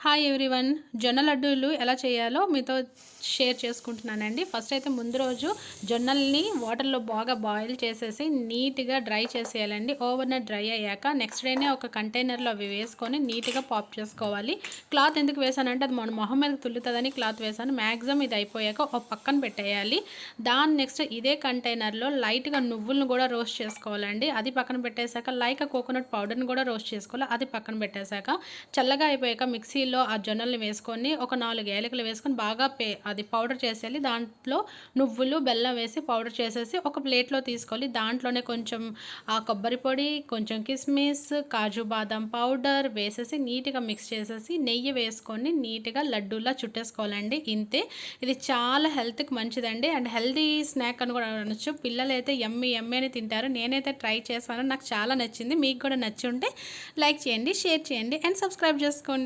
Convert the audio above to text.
Hi everyone. జొన్న లడ్డూలు ఎలా చేయాలో మీతో షేర్ చేసుకుంటున్నానండి. ఫస్ట్ అయితే ముందు రోజు జొన్నల్ని వాటర్లో బాగా బాయిల్ చేసేసి నీట్గా డ్రై చేసేయాలండి. ఓవర్నైట్ డ్రై అయ్యాక నెక్స్ట్ డేనే ఒక కంటైనర్లో అవి వేసుకొని నీట్గా పాప్ చేసుకోవాలి. క్లాత్ ఎందుకు వేసానంటే అది మన మొహం మీద తుల్లుతుందని క్లాత్ వేసాను. మ్యాక్సిమం ఇది అయిపోయాక ఒక పక్కన పెట్టేయాలి. దాని నెక్స్ట్ ఇదే కంటైనర్లో లైట్గా నువ్వులను కూడా రోస్ట్ చేసుకోవాలండి. అది పక్కన పెట్టేశాక లైక్ కోకోనట్ పౌడర్ని కూడా రోస్ట్ చేసుకోవాలి. అది పక్కన పెట్టేశాక చల్లగా అయిపోయాక మిక్సీలో ఆ జొన్నల్ని వేసుకొని ఒక 4 ఏలకులు వేసుకొని బాగా అది పౌడర్ చేసేయాలి. దాంట్లో నువ్వులు బెల్లం వేసి పౌడర్ చేసేసి ఒక ప్లేట్లో తీసుకోవాలి. దాంట్లోనే కొంచెం ఆ కొబ్బరి పొడి, కొంచెం కిస్మిస్, కాజు బాదం పౌడర్ వేసేసి నీట్గా మిక్స్ చేసేసి నెయ్యి వేసుకొని నీట్గా లడ్డూలా చుట్టేసుకోవాలండి. ఇంతే. ఇది చాలా హెల్త్కి మంచిదండి అండ్ హెల్తీ స్నాక్ అని కూడా అనొచ్చు. పిల్లలు అయితే ఎమ్మి ఎమ్మి అని తింటారు. నేనైతే ట్రై చేశాను, నాకు చాలా నచ్చింది. మీకు కూడా నచ్చి ఉంటే లైక్ చేయండి, షేర్ చేయండి అండ్ సబ్స్క్రైబ్ చేసుకోండి.